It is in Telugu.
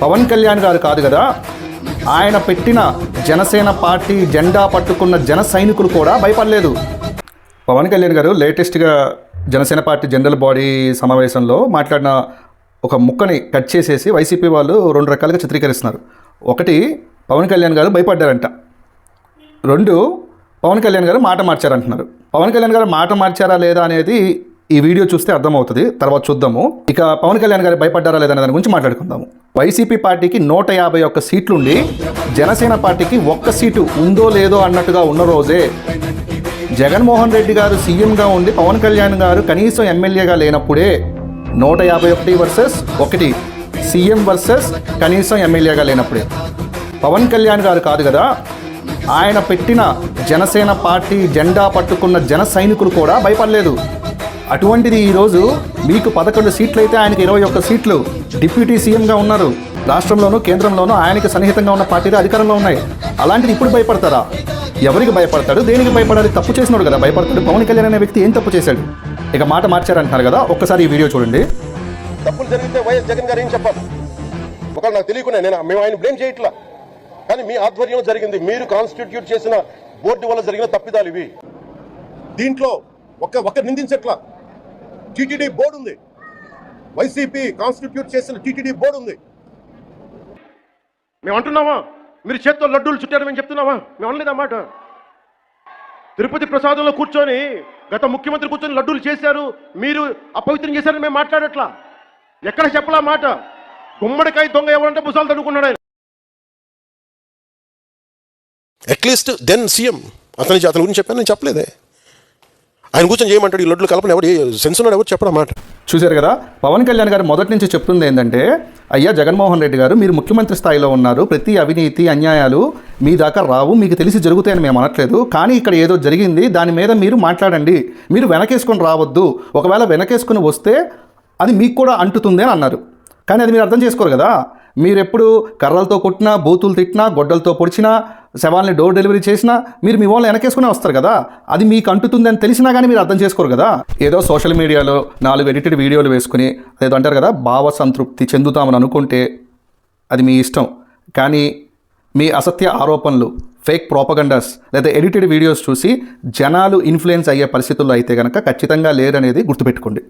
పవన్ కళ్యాణ్ గారు కాదు కదా, ఆయన పెట్టిన జనసేన పార్టీ జెండా పట్టుకున్న జన సైనికులు కూడా భయపడలేదు. పవన్ కళ్యాణ్ గారు లేటెస్ట్గా జనసేన పార్టీ జనరల్ బాడీ సమావేశంలో మాట్లాడిన ఒక ముక్కని కట్ చేసేసి వైసీపీ వాళ్ళు రెండు రకాలుగా చిత్రీకరిస్తున్నారు. ఒకటి, పవన్ కళ్యాణ్ గారు భయపడ్డారంట. రెండు, పవన్ కళ్యాణ్ గారు మాట మార్చారంటున్నారు. పవన్ కళ్యాణ్ గారు మాట మార్చారా లేదా అనేది ఈ వీడియో చూస్తే అర్థమవుతుంది, తర్వాత చూద్దాము. ఇక పవన్ కళ్యాణ్ గారు భయపడ్డారా లేదా అనే దాని గురించి మాట్లాడుకుందాము. వైసీపీ పార్టీకి 151 సీట్లుండి జనసేన పార్టీకి 1 సీటు ఉందో లేదో అన్నట్టుగా ఉన్న రోజే జగన్మోహన్ రెడ్డి గారు సీఎంగా ఉండి పవన్ కళ్యాణ్ గారు కనీసం ఎమ్మెల్యేగా లేనప్పుడే 151 వర్సెస్ 1 సీఎం వర్సెస్ కనీసం ఎమ్మెల్యేగా లేనప్పుడే పవన్ కళ్యాణ్ గారు కాదు కదా, ఆయన పెట్టిన జనసేన పార్టీ జెండా పట్టుకున్న జన సైనికులు కూడా భయపడలేదు. అటువంటిది ఈరోజు మీకు 11 సీట్లు అయితే ఆయనకి 21 సీట్లు, డిప్యూటీ సీఎంగా ఉన్నారు. రాష్ట్రంలోనూ కేంద్రంలోనూ ఆయనకి సన్నిహితంగా ఉన్న పార్టీలు అధికారంలో ఉన్నాయి. అలాంటిది ఇప్పుడు భయపడతారా? ఎవరికి భయపడతాడు? దేనికి భయపడాలి? తప్పు చేసినాడు కదా భయపడతాడు. పవన్ కళ్యాణ్ అనే వ్యక్తి ఏం తప్పు చేశాడు? ఇక మాట మార్చారంటున్నారు కదా, ఒక్కసారి ఈ వీడియో చూడండి. తప్పులు జరిగితే వైఎస్ జగన్ గారు ఏం చెప్పాలి? ఒకవేళ నాకు తెలియకుండా మేము ఆయన బ్లేమ్ చేయట్లా, కానీ మీ ఆధ్వర్యంలో జరిగింది, మీరు కాన్స్టిట్యూట్ చేసిన బోర్డు వల్ల జరిగిన తప్పిదాలు ఇవి. దీంట్లో ఒక నిందించట్లా. టీటీడీ బోర్డు ఉంది, వైసీపీ కాన్స్టిట్యూట్ చేసిన టీటీడీ బోర్డు ఉంది. మేము అంటున్నావా మీరు చేత్తో లడ్డూలు చుట్టారని చెప్తున్నావా? మేము అనలేదన్నమాట. తిరుపతి ప్రసాదంలో కూర్చొని గత ముఖ్యమంత్రి కూర్చొని లడ్డూలు చేశారు, మీరు అపవిత్రం చేశారని మేము మాట్లాడట్లా. ఎక్కడ చెప్పలా మాట. గుమ్మడికాయ దొంగ ఎవరంటే బుసాలు తడుకున్నాడు ఆయన. అట్లీస్ట్ దెన్ సీఎం అతని గురించి చెప్పాను, నేను చెప్పలేదే. ఆయన కూర్చొని చేయమంటాడు ఈ లడ్లు కలపని, ఎవరు సెన్స్ ఉన్నాడు ఎవరు చెప్పడం మాట. చూశారు కదా, పవన్ కళ్యాణ్ గారు మొదటి నుంచి చెప్తుంది ఏంటంటే, అయ్యా జగన్మోహన్ రెడ్డి గారు మీరు ముఖ్యమంత్రి స్థాయిలో ఉన్నారు, ప్రతి అవినీతి అన్యాయాలు మీ దాకా రావు, మీకు తెలిసి జరుగుతాయని మేము అనట్లేదు, కానీ ఇక్కడ ఏదో జరిగింది, దాని మీద మీరు మాట్లాడండి, మీరు వెనకేసుకొని రావద్దు, ఒకవేళ వెనకేసుకుని వస్తే అది మీకు కూడా అంటుతుంది అని అన్నారు. కానీ అది మీరు అర్థం చేసుకోరు కదా. మీరు ఎప్పుడు కర్రలతో కొట్టినా, బూతులు తిట్టినా, గొడ్డలతో పొడిచినా, శవాల్ని డోర్ డెలివరీ చేసినా మీరు మీ వాళ్ళని వెనకేసుకునే వస్తారు కదా. అది మీకు అంటుతుందని తెలిసినా కానీ మీరు అర్థం చేసుకోరు కదా. ఏదో సోషల్ మీడియాలో 4 ఎడిటెడ్ వీడియోలు వేసుకుని అదేదో అంటారు కదా, భావ సంతృప్తి చెందుతామని అనుకుంటే అది మీ ఇష్టం. కానీ మీ అసత్య ఆరోపణలు, ఫేక్ ప్రోపగండాస్ లేదా ఎడిటెడ్ వీడియోస్ చూసి జనాలు ఇన్ఫ్లుయెన్స్ అయ్యే పరిస్థితుల్లో అయితే కనుక ఖచ్చితంగా లేరనేది గుర్తుపెట్టుకోండి.